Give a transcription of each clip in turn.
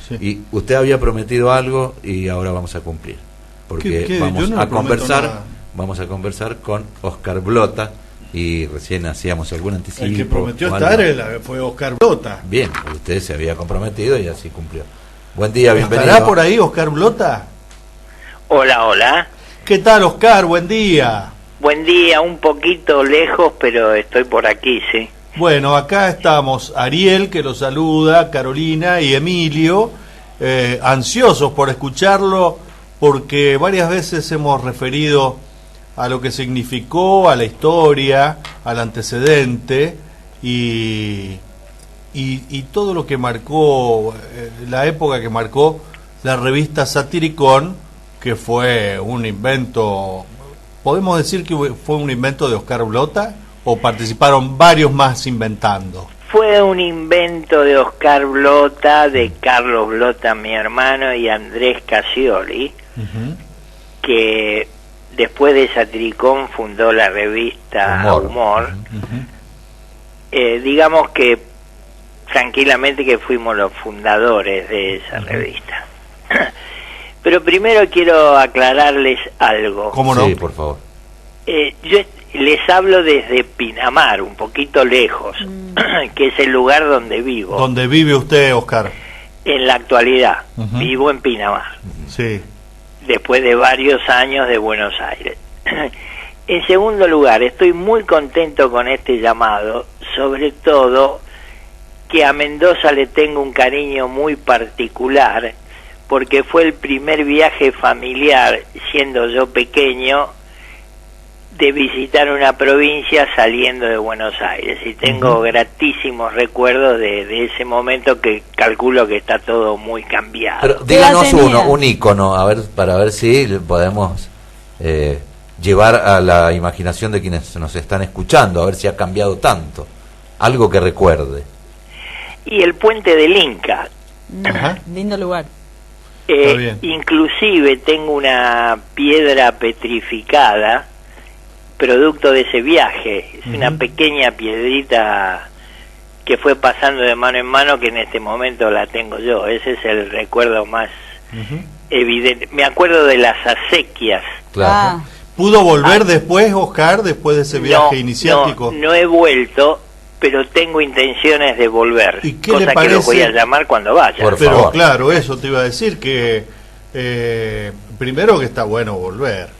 Sí. Y usted había prometido algo y ahora vamos a cumplir. Porque ¿Qué? vamos Yo no a prometo conversar, nada. vamos a conversar con Oscar Blota, y recién hacíamos algún anticipo. El que prometió o estar algo. fue Oscar Blota. Bien, usted se había comprometido y así cumplió. Buen día, bienvenido. ¿Estará por ahí Oscar Blota? Hola, hola. ¿Qué tal, Oscar? Buen día. Buen día, un poquito lejos, pero estoy por aquí, sí. Bueno, acá estamos Ariel, que lo saluda, Carolina y Emilio, ansiosos por escucharlo, porque varias veces hemos referido a lo que significó, a la historia, al antecedente y todo lo que marcó, la época que marcó la revista Satiricón, que fue un invento, ¿podemos decir que fue un invento de Oscar Blota o participaron varios más inventando? Fue un invento de Oscar Blota, de Carlos Blota, mi hermano, y Andrés Casioli, que después de Satiricón fundó la revista Humor. Digamos que tranquilamente que fuimos los fundadores de esa revista. Pero primero quiero aclararles algo. ¿Cómo no? Sí, por favor. Yo les hablo desde Pinamar, un poquito lejos, que es el lugar donde vivo. ¿Dónde vive usted, Oscar? En la actualidad, vivo en Pinamar, Sí. después de varios años de Buenos Aires. En segundo lugar, estoy muy contento con este llamado, sobre todo que a Mendoza le tengo un cariño muy particular, porque fue el primer viaje familiar, siendo yo pequeño, de visitar una provincia saliendo de Buenos Aires, y tengo gratísimos recuerdos de ese momento, que calculo que está todo muy cambiado. Pero díganos un ícono, a ver, para ver si podemos llevar a la imaginación de quienes nos están escuchando, a ver si ha cambiado tanto. Algo que recuerde. Y el puente del Inca. Lindo lugar. Inclusive tengo una piedra petrificada producto de ese viaje. Es una pequeña piedrita que fue pasando de mano en mano, que en este momento la tengo yo. Ese es el recuerdo más evidente. Me acuerdo de las acequias. Claro. ¿Pudo volver después, Oscar, después de ese viaje iniciático? No he vuelto, pero tengo intenciones de volver. ¿Y qué cosa le parece? Que los voy a llamar cuando vaya. Pero claro, eso te iba a decir, que primero que está bueno volver.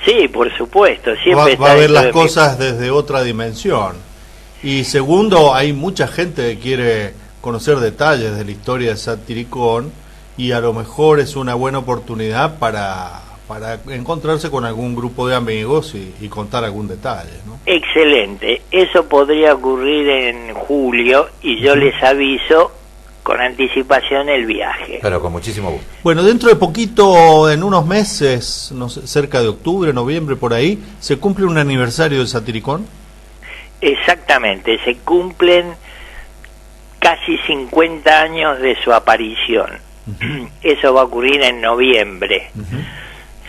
Sí, por supuesto. Siempre va a ver las cosas desde otra dimensión. Y segundo, hay mucha gente que quiere conocer detalles de la historia de Satiricón, y a lo mejor es una buena oportunidad para encontrarse con algún grupo de amigos y contar algún detalle, ¿no? Excelente. Eso podría ocurrir en julio, y yo les aviso con anticipación el viaje. Pero con muchísimo gusto. Bueno, dentro de poquito, en unos meses, no sé, cerca de octubre, noviembre, por ahí, ¿se cumple un aniversario de Satiricón? Exactamente, se cumplen casi 50 años de su aparición. Eso va a ocurrir en noviembre.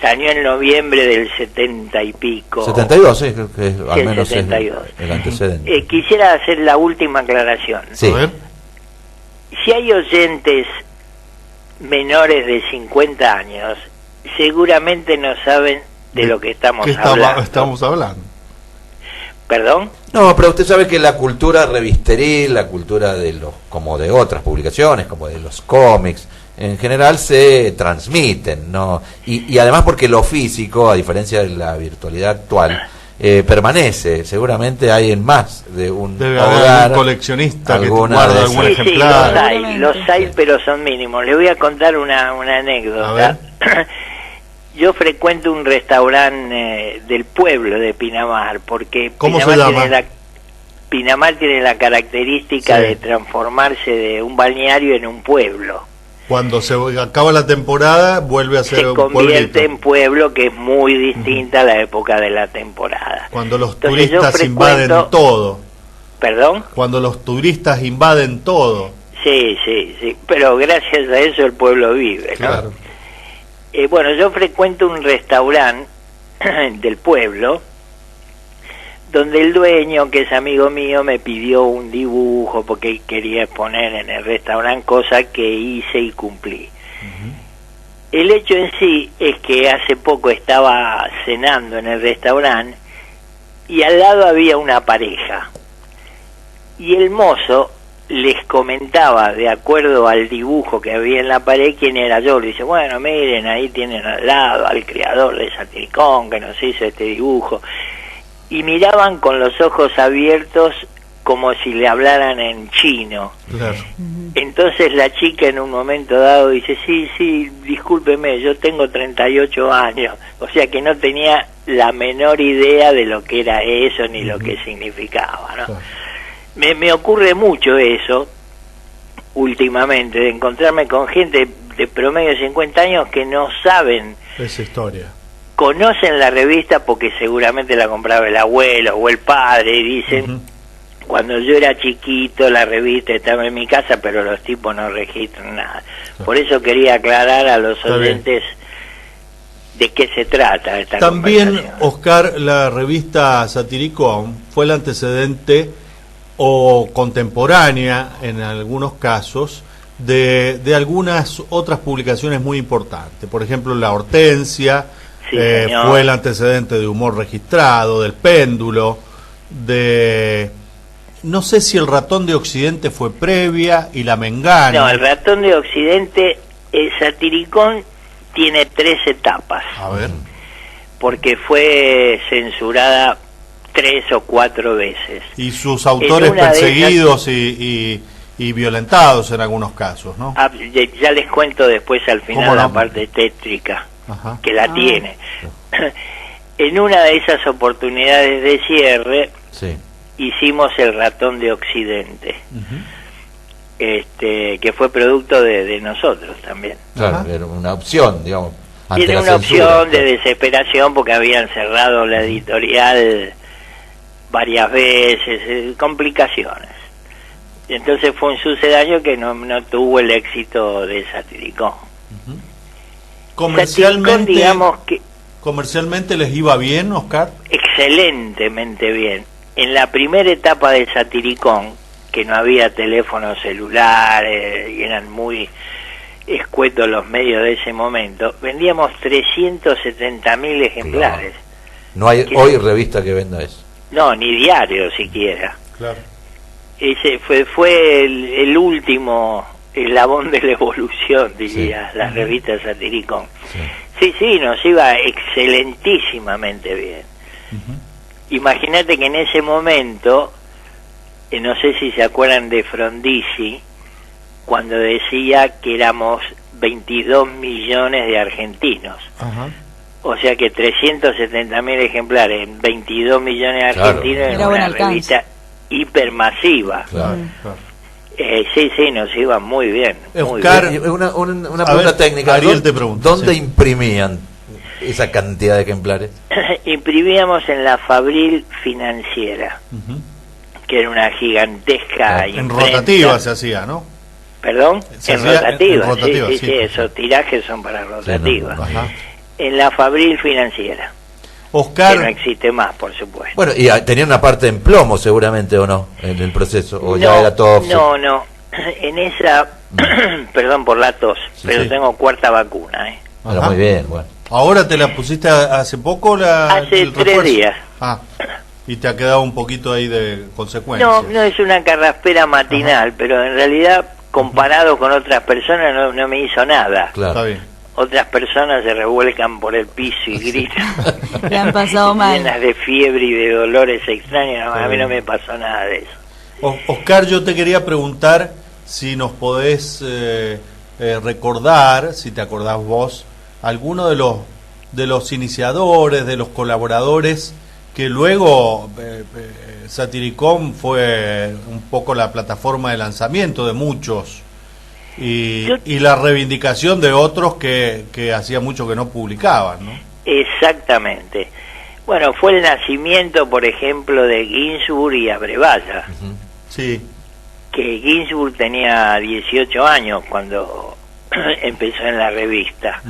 Salió en noviembre del 70 y pico. 72, sí, creo que al menos 72. es el antecedente. Quisiera hacer la última aclaración. Sí. A ver. Si hay oyentes menores de 50 años, seguramente no saben de lo que estamos hablando. Estamos hablando? ¿Perdón? No, pero usted sabe que la cultura revisteril, la cultura de los, como de otras publicaciones, como de los cómics, en general se transmiten, ¿no? Y además porque lo físico, a diferencia de la virtualidad actual, permanece. Seguramente hay en más de un Debe hogar, haber un coleccionista que guarda algún ejemplar. Sí, los hay, pero son mínimos. Le voy a contar una anécdota. Yo frecuento un restaurante del pueblo de Pinamar, porque ¿Cómo Pinamar se llama? Pinamar tiene la característica de transformarse de un balneario en un pueblo. Cuando se acaba la temporada, vuelve a ser un pueblito. Se convierte en pueblo, que es muy distinta a la época de la temporada. Cuando los turistas invaden todo. ¿Perdón? Cuando los turistas invaden todo. Sí, pero gracias a eso el pueblo vive, ¿no? Claro. Bueno, yo frecuento un restaurante del pueblo donde el dueño, que es amigo mío, me pidió un dibujo porque quería exponer en el restaurante, cosa que hice y cumplí. El hecho en sí es que hace poco estaba cenando en el restaurante y al lado había una pareja. Y el mozo les comentaba, de acuerdo al dibujo que había en la pared, quién era yo. Le dice, bueno, miren, ahí tienen al lado al creador de Satiricón, que nos hizo este dibujo. Y miraban con los ojos abiertos como si le hablaran en chino. Claro. Entonces la chica en un momento dado dice, sí, discúlpeme, yo tengo 38 años. O sea que no tenía la menor idea de lo que era eso ni lo que significaba, ¿no? Claro. Me ocurre mucho eso últimamente, de encontrarme con gente de promedio de 50 años que no saben, Esa historia. conocen la revista porque seguramente la compraba el abuelo o el padre, y dicen, cuando yo era chiquito la revista estaba en mi casa, pero los tipos no registran nada. Por eso quería aclarar a los Está oyentes de qué se trata esta También, conversación. Oscar, la revista Satiricón fue el antecedente o contemporánea, en algunos casos, de algunas otras publicaciones muy importantes. Por ejemplo, La Hortensia, Sí, señor. fue el antecedente de Humor Registrado, del Péndulo, de... No sé si El Ratón de Occidente fue previa, y La Mengana. No, el Ratón de Occidente, el Satiricón tiene 3 etapas, A ver. porque fue censurada 3 o 4 veces. Y sus autores En una de perseguidos y violentados en algunos casos, ¿no? Ah, ya les cuento después al ¿Cómo final no? la parte tétrica, Ajá. que la tiene. En una de esas oportunidades de cierre Sí. hicimos el Ratón de Occidente, Ujú. que fue producto de nosotros también. Claro, Ajá. era una opción, digamos. ante Tiene la una censura, opción de claro. desesperación porque habían cerrado la editorial varias veces, complicaciones. Y entonces fue un sucedáneo que no tuvo el éxito de Satiricón. Satiricón, digamos que Comercialmente les iba bien, Oscar. excelentemente bien. En la primera etapa de Satiricón, que no había teléfonos celulares y eran muy escuetos los medios de ese momento, vendíamos 370.000 ejemplares. No hay ¿Qué? hoy revista que venda eso. No, ni diario siquiera. Claro. Ese fue el último eslabón de la evolución, diría, la revista Satiricón. Sí, nos iba excelentísimamente bien. Imagínate que en ese momento, no sé si se acuerdan de Frondizi, cuando decía que éramos 22 millones de argentinos. Ajá. O sea que 370.000 ejemplares en 22 millones de Claro. argentinos Era era buen una alcance. revista hipermasiva. Claro. Claro. Sí, nos iba muy bien. Muy Oscar, bien. Una A pregunta ver, técnica. Ariel te pregunta, ¿Dónde sí. imprimían esa cantidad de ejemplares? Imprimíamos en la Fabril Financiera, Ujú. que era una gigantesca En imprenta. rotativa se hacía, ¿no? ¿Perdón? Se En hacía rotativa, en rotativa, sí, sí. esos tirajes son para rotativa. no, Ajá. En la Fabril Financiera, que no Oscar, existe más, por supuesto. Bueno, y tenía una parte en plomo seguramente, ¿o no? En el proceso, o ya era todo... no. En esa, perdón por la tos, Sí, pero sí. tengo 4ª vacuna, ¿eh? Era Ajá. muy bien, bueno. ¿ahora te la pusiste hace poco? Hace el 3 refuerzo? días. Ah, y te ha quedado un poquito ahí de consecuencia. No es una carraspera matinal, pero en realidad, comparado con otras personas, no me hizo nada. Claro. Está bien. Otras personas se revuelcan por el piso y gritan. Le han pasado mal. Llenas de fiebre y de dolores extraños. No, a mí no me pasó nada de eso. Oscar, yo te quería preguntar si nos podés recordar, si te acordás vos, alguno de los iniciadores, de los colaboradores, que luego Satiricón fue un poco la plataforma de lanzamiento de muchos y la reivindicación de otros que hacía mucho que no publicaban, ¿no? Exactamente. Bueno, fue el nacimiento, por ejemplo, de Ginsburg y Abrevaya. Sí. Que Ginsburg tenía 18 años cuando empezó en la revista.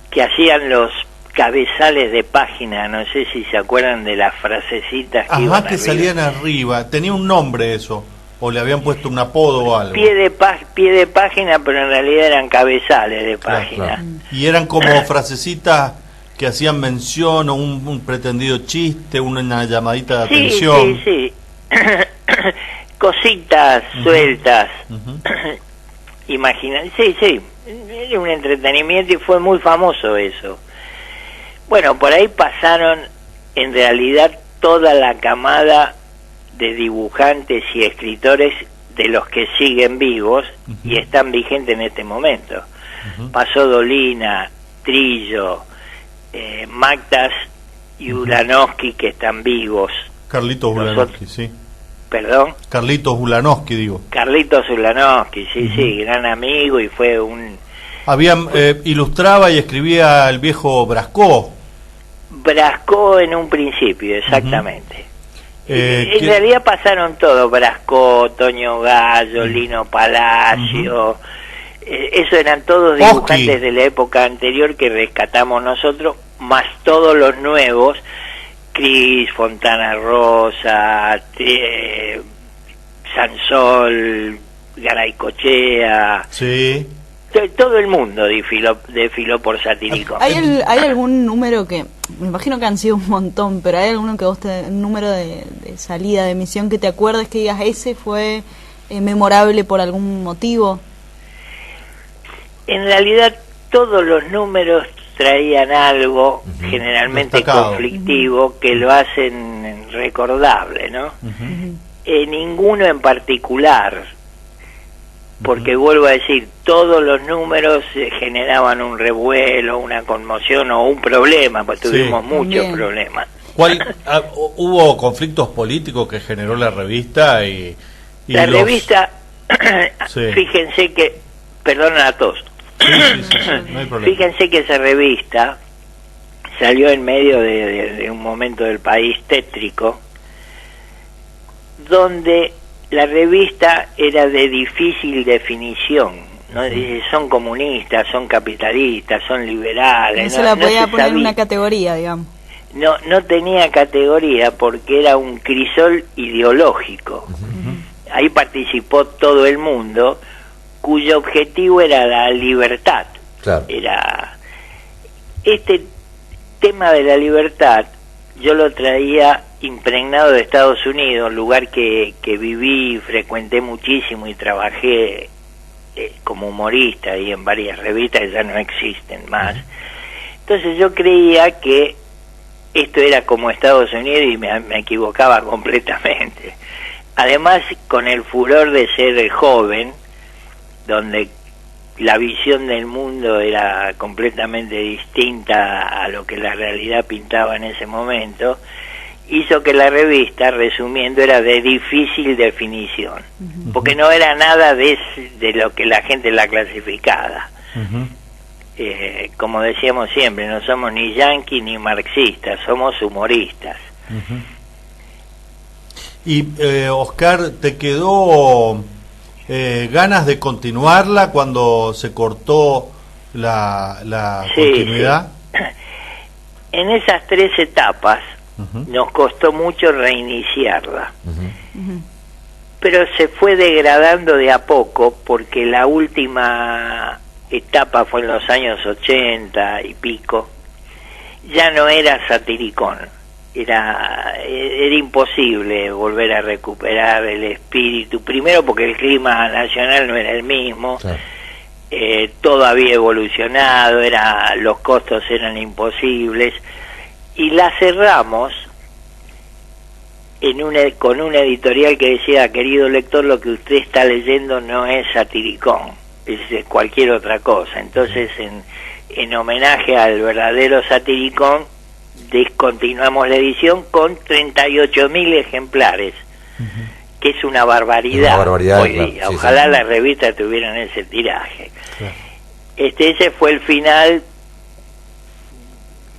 Que hacían los cabezales de página, no sé si se acuerdan de las frasecitas que iban que arriba. salían arriba. Tenía un nombre eso, o le habían puesto un apodo o algo. Pie de página, pero en realidad eran cabezales de página. Claro. Y eran como frasecitas que hacían mención o un pretendido chiste, una llamadita de atención. Sí. Cositas sueltas. Imagina, sí, era un entretenimiento y fue muy famoso eso. Bueno, por ahí pasaron en realidad toda la camada de dibujantes y escritores de los que siguen vivos y están vigentes en este momento. Pasó Dolina, Trillo, Magdas y Ulanowski, que están vivos. Carlitos Ulanowski, sí. ¿Perdón? Carlitos Ulanowski, digo. Carlitos Ulanowski, sí, gran amigo, y fue un... Ilustraba y escribía el viejo Brascó. Brascó en un principio, exactamente. En realidad pasaron todos: Brascó, Toño Gallo, Lino Palacio. Eso eran todos dibujantes Oski, de la época anterior que rescatamos nosotros, más todos los nuevos: Cris, Fontana Rosa, Sansol, Garaycochea. Sí. Todo el mundo desfiló por Satiricón. ¿Hay algún número que, me imagino que han sido un montón, pero hay alguno que vos un número de salida, de emisión, que te acuerdes que digas ese fue memorable por algún motivo? En realidad todos los números traían algo generalmente destacado, conflictivo, que lo hacen recordable, ¿no? Ninguno en particular, porque vuelvo a decir, todos los números generaban un revuelo, una conmoción o un problema, pues tuvimos muchos problemas. ¿Hubo conflictos políticos que generó la revista? La revista, fíjense que, perdonen a todos, no hay problema. Fíjense que esa revista salió en medio de un momento del país tétrico, donde la revista era de difícil definición, ¿no? Son comunistas, son capitalistas, son liberales. No se la podía poner en una categoría, digamos. No tenía categoría porque era un crisol ideológico. Ahí participó todo el mundo, cuyo objetivo era la libertad. Claro. Era este tema de la libertad, yo lo traía impregnado de Estados Unidos, lugar que viví, frecuenté muchísimo y trabajé como humorista y en varias revistas que ya no existen más. Entonces yo creía que esto era como Estados Unidos y me equivocaba completamente. Además, con el furor de ser joven, donde la visión del mundo era completamente distinta a lo que la realidad pintaba en ese momento, hizo que la revista, resumiendo, era de difícil definición, porque no era nada de lo que la gente la clasificaba. Como decíamos siempre, no somos ni yanquis ni marxistas, somos humoristas. Y Oscar, ¿te quedó ganas de continuarla cuando se cortó la continuidad? Sí. En esas 3 etapas nos costó mucho reiniciarla, pero se fue degradando de a poco, porque la última etapa fue en los años 80 y pico. Ya no era Satiricón, era imposible volver a recuperar el espíritu, primero porque el clima nacional no era el mismo. Claro. Todo había evolucionado, los costos eran imposibles, y la cerramos con una editorial que decía: querido lector, lo que usted está leyendo no es Satiricón, es cualquier otra cosa. Entonces, en homenaje al verdadero Satiricón, descontinuamos la edición con 38.000 ejemplares, que es una barbaridad, hoy día. Claro. Ojalá las revistas tuvieran ese tiraje. Claro. Ese fue el final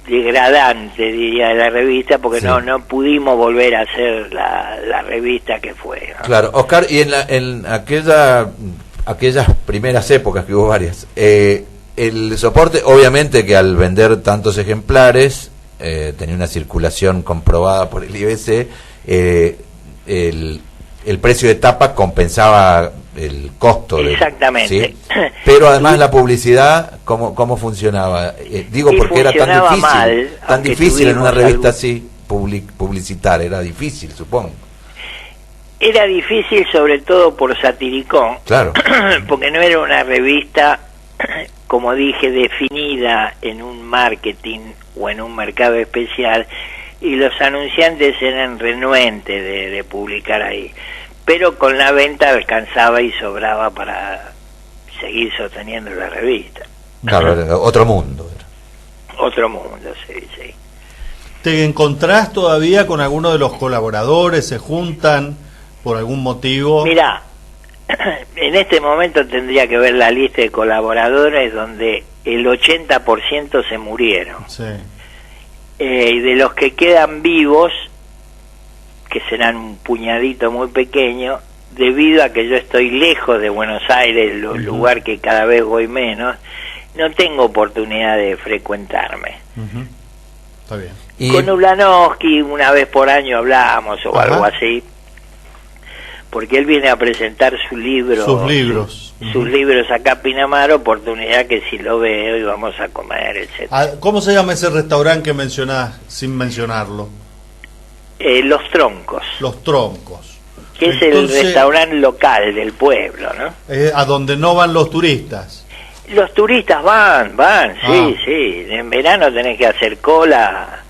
degradante, diría, de la revista, porque no pudimos volver a hacer la revista que fue, ¿no? Claro, Oscar, y en aquellas primeras épocas, que hubo varias, el soporte, obviamente que al vender tantos ejemplares, tenía una circulación comprobada por el IBC, el precio de tapa compensaba el costo. Exactamente. ¿Sí? Pero además la publicidad, ¿cómo funcionaba? Digo, y porque era tan difícil en una revista así publicitar, era difícil, supongo. Era difícil sobre todo por Satiricón, claro, porque no era una revista, como dije, definida en un marketing o en un mercado especial, y los anunciantes eran renuentes de publicar ahí, pero con la venta alcanzaba y sobraba para seguir sosteniendo la revista. Claro, era otro mundo. Otro mundo, sí, sí. ¿Te encontrás todavía con alguno de los colaboradores? ¿Se juntan por algún motivo? Mirá, en este momento tendría que ver la lista de colaboradores donde el 80% se murieron. Sí. Y de los que quedan vivos, que serán un puñadito muy pequeño, debido a que yo estoy lejos de Buenos Aires, lugar que cada vez voy menos, no tengo oportunidad de frecuentarme. Está bien. Con Ulanowski una vez por año hablamos o algo así, porque él viene a presentar sus libros acá a Pinamar, oportunidad que si lo veo y vamos a comer, etcétera. ¿Cómo se llama ese restaurante que mencionás sin mencionarlo? Los Troncos. Los Troncos. Que es el restaurante local del pueblo, ¿no? A donde no van los turistas. Los turistas van, sí. En verano tenés que hacer cola.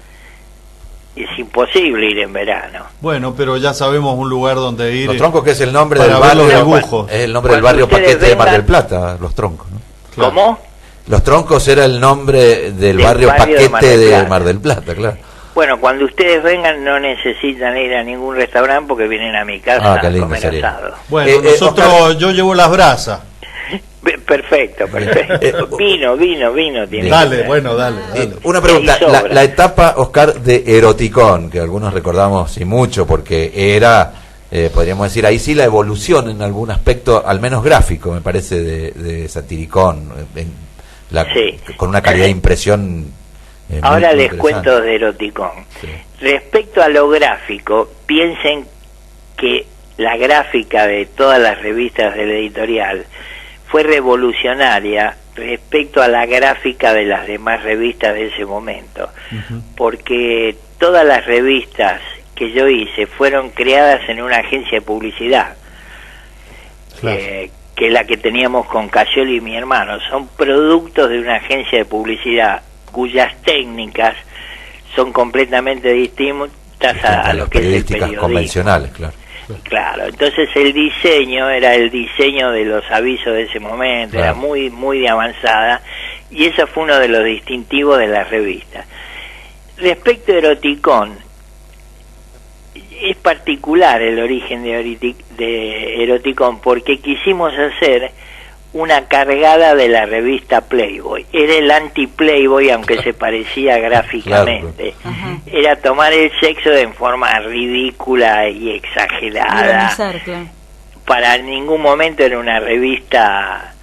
Es imposible ir en verano. Bueno, pero ya sabemos un lugar donde ir. Los Troncos, que es el nombre del barrio, es el nombre del barrio Paquete de Mar del Plata, Los Troncos, ¿no? Claro. ¿Cómo? Los Troncos era el nombre del barrio Paquete de Mar del Plata, claro. Bueno, cuando ustedes vengan no necesitan ir a ningún restaurante porque vienen a mi casa a comer asado. Bueno, nosotros, Oscar, yo llevo las brasas. Perfecto. Vino tiene. Dale. Una pregunta, la etapa, Oscar, de Eroticón, que algunos recordamos y mucho, porque era, podríamos decir, ahí sí la evolución en algún aspecto, al menos gráfico, me parece, de Satiricón, con una calidad de impresión. Ahora les cuento de Eroticón. Sí. Respecto a lo gráfico, piensen que la gráfica de todas las revistas del editorial fue revolucionaria respecto a la gráfica de las demás revistas de ese momento, porque todas las revistas que yo hice fueron creadas en una agencia de publicidad, claro, que es la que teníamos con Cayoli y mi hermano. Son productos de una agencia de publicidad cuyas técnicas son completamente distintas a lo que es el periodismo convencionales, claro. Claro, entonces el diseño era el diseño de los avisos de ese momento, claro, era muy de avanzada, y eso fue uno de los distintivos de la revista. Respecto a Eroticón, es particular el origen de Eroticón, porque quisimos hacer una cargada de la revista Playboy. Era el anti-Playboy, aunque se parecía gráficamente. Claro. Era tomar el sexo de forma ridícula y exagerada. Claro. Para ningún momento era una revista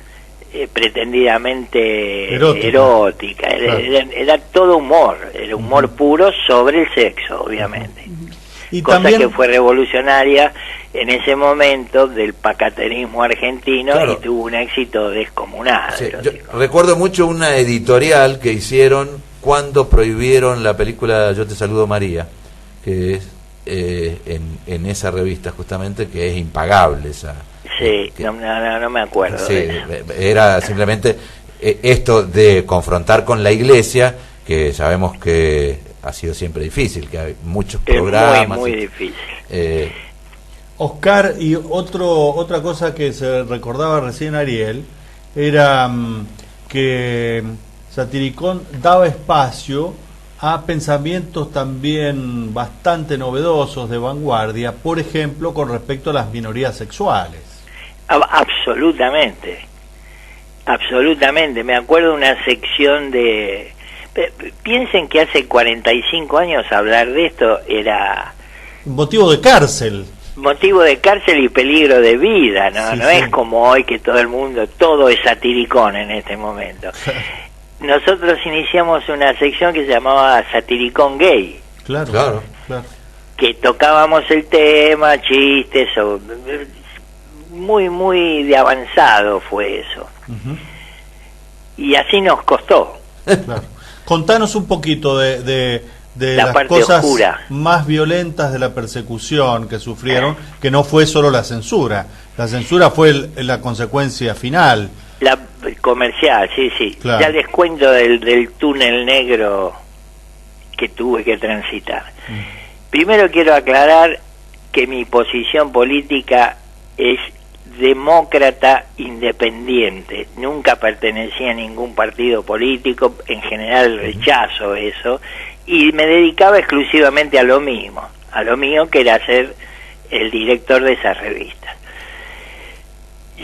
pretendidamente erótica. Era todo humor, era humor puro sobre el sexo, obviamente. Y cosa también, que fue revolucionaria en ese momento del pacaterismo argentino, claro, y tuvo un éxito descomunal. Sí, yo recuerdo mucho una editorial que hicieron cuando prohibieron la película Yo te saludo María, que es en esa revista justamente, que es impagable esa. Sí, no me acuerdo. Sí, era simplemente esto de confrontar con la Iglesia, que sabemos que ha sido siempre difícil, que hay muchos programas. Muy difícil. Oscar, y otra cosa que se recordaba recién Ariel, era que Satiricón daba espacio a pensamientos también bastante novedosos, de vanguardia, por ejemplo, con respecto a las minorías sexuales. Absolutamente. Me acuerdo una sección de... Piensen que hace 45 años hablar de esto era... motivo de cárcel. motivo de cárcel y peligro de vida, ¿no? Sí, No sí. es como hoy que todo el mundo, todo es satiricón en este momento. Nosotros iniciamos una sección que se llamaba Satiricón Gay, Claro, Claro. claro. que tocábamos el tema, chistes, muy de avanzado fue eso. Ujú, Y así nos costó. claro. Contanos un poquito de La las parte cosas oscura. más violentas de la persecución que sufrieron, que no fue solo la censura. La censura fue la consecuencia final. La comercial, sí, sí. Claro. Ya les cuento del túnel negro que tuve que transitar. Primero quiero aclarar que mi posición política es demócrata independiente. Nunca pertenecí a ningún partido político, en general rechazo eso, y me dedicaba exclusivamente a lo mismo, a lo mío, que era ser el director de esas revistas.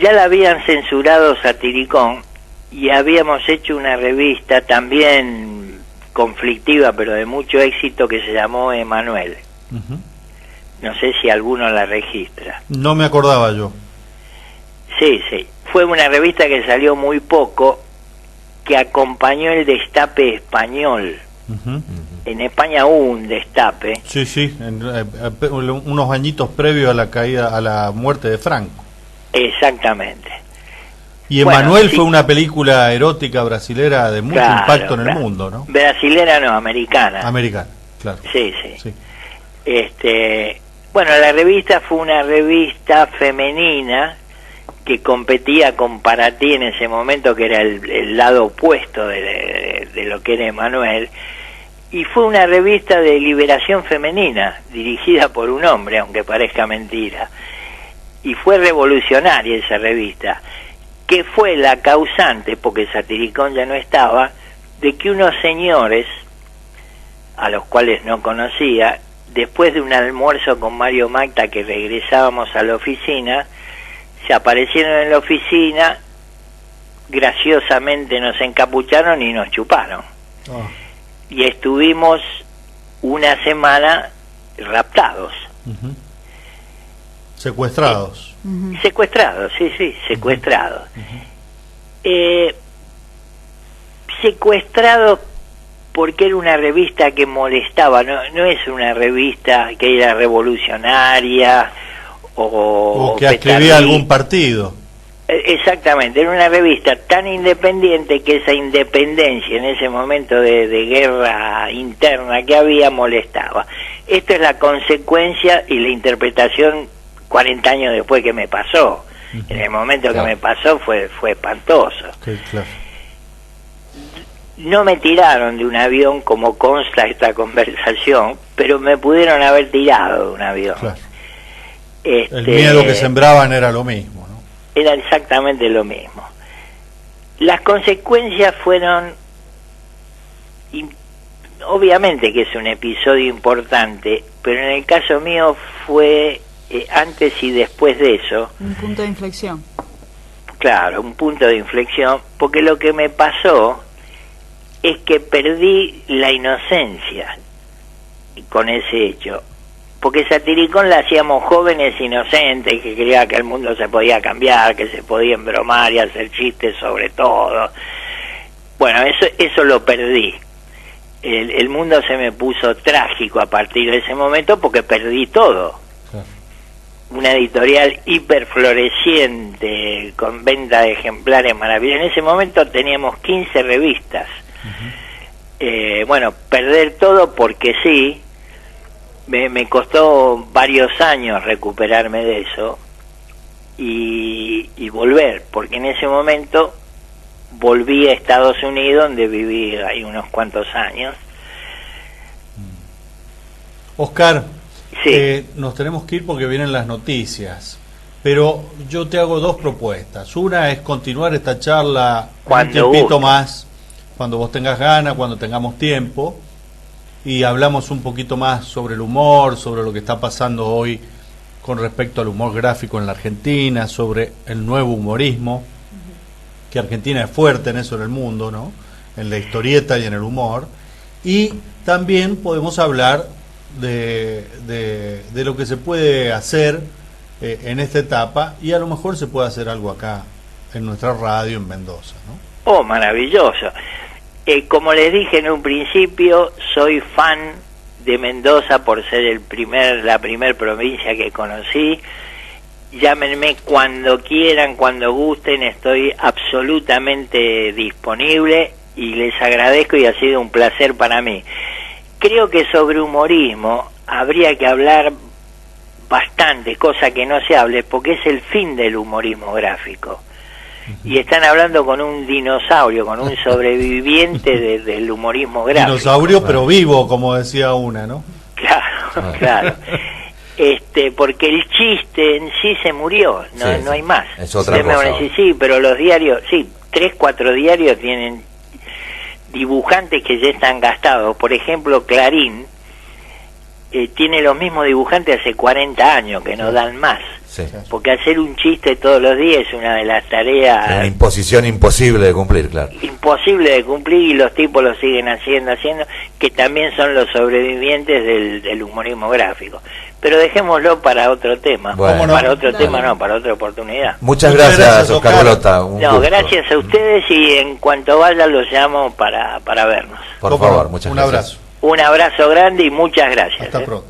Ya la habían censurado Satiricón y habíamos hecho una revista también conflictiva pero de mucho éxito que se llamó Emanuel. Ujú. No sé si alguno la registra. No me acordaba yo. Sí, sí. Fue una revista que salió muy poco, que acompañó el destape español. Ujú. En España hubo un destape. Sí, sí, unos añitos previos a la caída, a la muerte de Franco. Exactamente. Y Bueno, Emanuel sí. fue una película erótica brasilera de mucho Claro, impacto en el claro. mundo, ¿no? Brasilera no, americana. Americana, claro. Sí, sí. Sí. Bueno, la revista fue una revista femenina que competía con Para Ti en ese momento, que era el lado opuesto de lo que era Emanuel, y fue una revista de liberación femenina, dirigida por un hombre, aunque parezca mentira, y fue revolucionaria esa revista, que fue la causante, porque Satiricón ya no estaba, de que unos señores, a los cuales no conocía, después de un almuerzo con Mario Magda que regresábamos a la oficina, se aparecieron en la oficina, graciosamente nos encapucharon y nos chuparon. Ah, Y estuvimos una semana raptados, ujú. Secuestrados. Ujú. secuestrados, sí, sí, secuestrados. Secuestrados porque era una revista que molestaba, no es una revista que era revolucionaria O que escribía algún partido. Exactamente, era una revista tan independiente que esa independencia en ese momento de guerra interna que había molestaba. Esto es la consecuencia y la interpretación 40 años después que me pasó. En el momento Claro. que me pasó fue espantoso. Sí, claro. No me tiraron de un avión como consta esta conversación, pero me pudieron haber tirado de un avión. Claro. El miedo que sembraban era lo mismo, ¿no? Era exactamente lo mismo. Las consecuencias fueron, obviamente que es un episodio importante, pero en el caso mío fue antes y después de eso, Un punto de inflexión. claro, un punto de inflexión, porque lo que me pasó es que perdí la inocencia con ese hecho. Porque Satiricón la hacíamos jóvenes inocentes que creía que el mundo se podía cambiar, que se podía embromar y hacer chistes sobre todo. Bueno, eso lo perdí. El mundo se me puso trágico a partir de ese momento porque perdí todo. Claro. Una editorial hiperfloreciente con venta de ejemplares maravillosos. En ese momento teníamos 15 revistas. Bueno, perder todo porque sí. Me costó varios años recuperarme de eso y volver, porque en ese momento volví a Estados Unidos, donde viví ahí unos cuantos años. Oscar, Sí. nos tenemos que ir porque vienen las noticias, pero yo te hago dos propuestas. Una es continuar esta charla Cuando un tiempito guste. más, cuando vos tengas ganas, cuando tengamos tiempo, y hablamos un poquito más sobre el humor, sobre lo que está pasando hoy con respecto al humor gráfico en la Argentina, sobre el nuevo humorismo, que Argentina es fuerte en eso en el mundo, ¿no? En la historieta y en el humor. Y también podemos hablar de lo que se puede hacer en esta etapa, y a lo mejor se puede hacer algo acá en nuestra radio en Mendoza, ¿no? Oh, maravilloso. Como les dije en un principio, soy fan de Mendoza por ser la primer provincia que conocí. Llámenme cuando quieran, cuando gusten, estoy absolutamente disponible y les agradezco y ha sido un placer para mí. Creo que sobre humorismo habría que hablar bastante, cosa que no se hable, porque es el fin del humorismo gráfico. Y están hablando con un dinosaurio, con un sobreviviente del humorismo gráfico. Dinosaurio, pero vivo, como decía una, ¿no? Claro, claro. Porque el chiste en sí se murió, no hay más. Es otra cosa. Me van a decir, sí, pero los diarios, sí, 3, 4 diarios tienen dibujantes que ya están gastados. Por ejemplo, Clarín tiene los mismos dibujantes hace 40 años que no dan más. Sí. Porque hacer un chiste todos los días es una de las tareas... Una imposición imposible de cumplir, claro. Imposible de cumplir, y los tipos lo siguen haciendo, que también son los sobrevivientes del humorismo gráfico. Pero dejémoslo para otro tema. Bueno. Para otro tema no, para otra oportunidad. Muchas gracias, Oscar Oscar. Balota. Un gusto. Gracias a ustedes, y en cuanto vaya los llamo para vernos. Por favor, muchas Un gracias. abrazo. Un abrazo grande y muchas gracias. Hasta pronto.